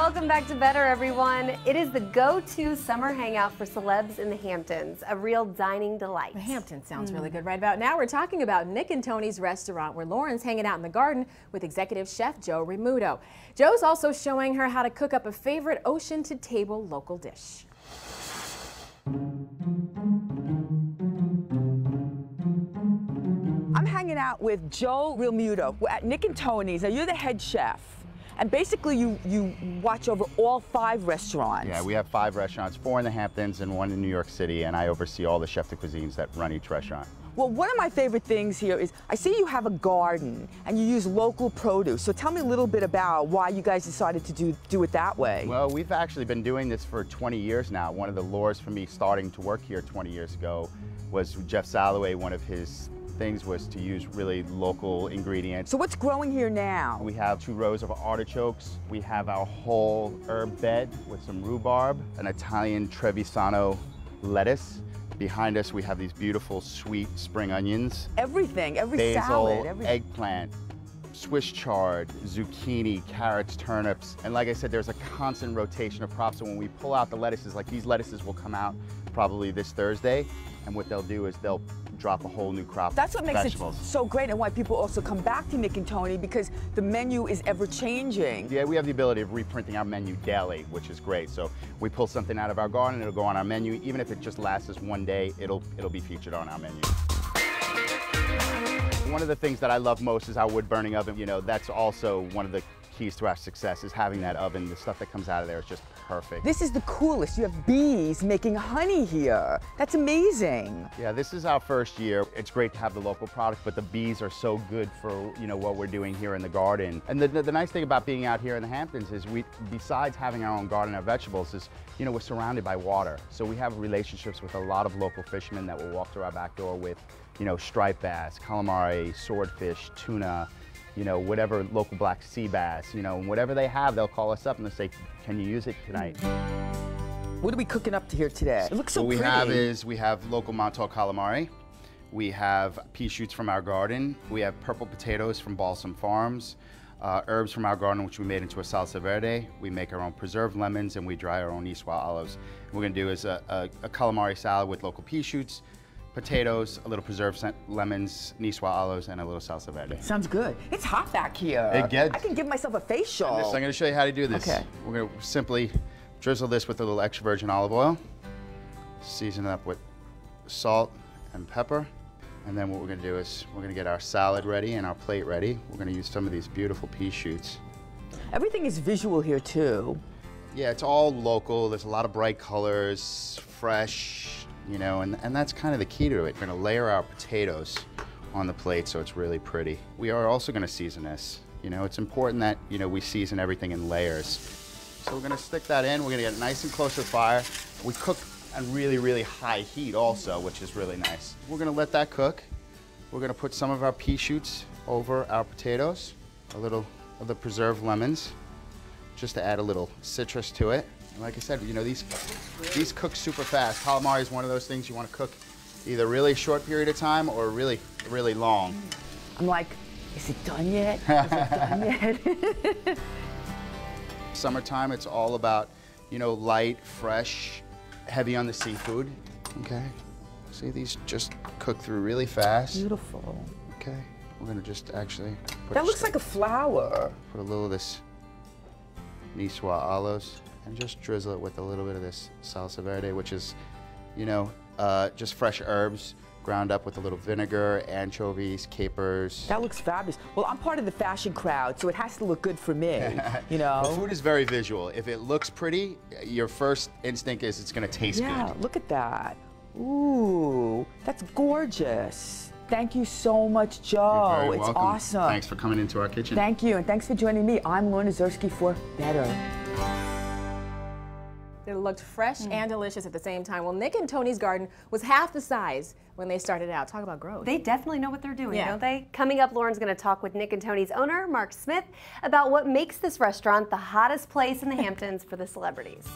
Welcome back to Better, everyone. It is the go-to summer hangout for celebs in the Hamptons, a real dining delight. The Hamptons sounds really good right about now. We're talking about Nick and Toni's restaurant, where Lauren's hanging out in the garden with executive chef Joe Realmuto. Joe's also showing her how to cook up a favorite ocean-to-table local dish. I'm hanging out with Joe Realmuto at Nick and Toni's. Now, you're the head chef. And basically, you watch over all 5 restaurants. Yeah, we have 5 restaurants, 4 in the Hamptons and 1 in New York City, and I oversee all the chef de cuisines that run each restaurant. Well, one of my favorite things here is I see you have a garden and you use local produce. So tell me a little bit about why you guys decided to do it that way. Well, we've actually been doing this for 20 years now. One of the lures for me starting to work here 20 years ago was Jeff Salloway. One of his things was to use really local ingredients. So what's growing here now? We have 2 rows of artichokes. We have our whole herb bed with some rhubarb, an Italian Trevisano lettuce. Behind us, we have these beautiful sweet spring onions. Everything, every basil, salad, everything. Eggplant, Swiss chard, zucchini, carrots, turnips. And like I said, there's a constant rotation of crops. So when we pull out the lettuces, like these lettuces will come out probably this Thursday. And what they'll do is they'll drop a whole new crop of That's what makes vegetables. it so great, and why people also come back to Nick and Toni, because the menu is ever changing. Yeah, we have the ability of reprinting our menu daily, which is great. So we pull something out of our garden, it'll go on our menu. Even if it just lasts us one day, it'll be featured on our menu. One of the things that I love most is our wood burning oven. You know, that's also one of the keys to our success, is having that oven. The stuff that comes out of there is just perfect. This is the coolest. You have bees making honey here. That's amazing. Yeah, this is our first year. It's great to have the local product, but the bees are so good for, you know, what we're doing here in the garden. And the nice thing about being out here in the Hamptons is besides having our own garden of vegetables, is, you know, we're surrounded by water. So we have relationships with a lot of local fishermen that will walk through our back door with, you know, striped bass, calamari, swordfish, tuna, you know, whatever, local black sea bass, you know, whatever they have, they'll call us up and they'll say, can you use it tonight? What are we cooking up to here today? It looks so pretty. What we have local Montauk calamari. We have pea shoots from our garden. We have purple potatoes from Balsam Farms. Herbs from our garden, which we made into a salsa verde. We make our own preserved lemons, and we dry our own Niçoise olives. What we're gonna do is a calamari salad with local pea shoots, potatoes, a little preserved lemons, Niçoise olives, and a little salsa verde. Sounds good. It's hot back here. It gets. I can give myself a facial. I'm going to show you how to do this. Okay. We're going to simply drizzle this with a little extra virgin olive oil, season it up with salt and pepper, and then what we're going to do is we're going to get our salad ready and our plate ready. We're going to use some of these beautiful pea shoots. Everything is visual here too. Yeah, it's all local. There's a lot of bright colors, fresh. You know, and that's kind of the key to it. We're gonna layer our potatoes on the plate so it's really pretty. We are also gonna season this. You know, it's important that, you know, we season everything in layers. So we're gonna stick that in. We're gonna get it nice and close to the fire. We cook on really, really high heat also, which is really nice. We're gonna let that cook. We're gonna put some of our pea shoots over our potatoes, a little of the preserved lemons, just to add a little citrus to it. And like I said, you know, these cook super fast. Calamari is one of those things you want to cook either a really short period of time or really, really long. I'm like, is it done yet? Is it done yet? Summertime, it's all about, you know, light, fresh, heavy on the seafood. Okay. See, these just cook through really fast. Beautiful. Okay. We're going to just actually put that looks like a flower. Put a little of this Niçoise olives. And just drizzle it with a little bit of this salsa verde, which is, you know, just fresh herbs ground up with a little vinegar, anchovies, capers. That looks fabulous. Well, I'm part of the fashion crowd, so it has to look good for me, you know? Well, food is very visual. If it looks pretty, your first instinct is it's gonna taste good. Yeah, look at that. Ooh, that's gorgeous. Thank you so much, Joe. You're very it's welcome. Awesome. Thanks for coming into our kitchen. Thank you, and thanks for joining me. I'm Lorna Zurski for Better. It looked fresh and delicious at the same time. Well, Nick and Toni's garden was half the size when they started out. Talk about growth. They definitely know what they're doing, Yeah. don't they? Coming up, Lauren's going to talk with Nick and Toni's owner, Mark Smith, about what makes this restaurant the hottest place in the Hamptons for the celebrities.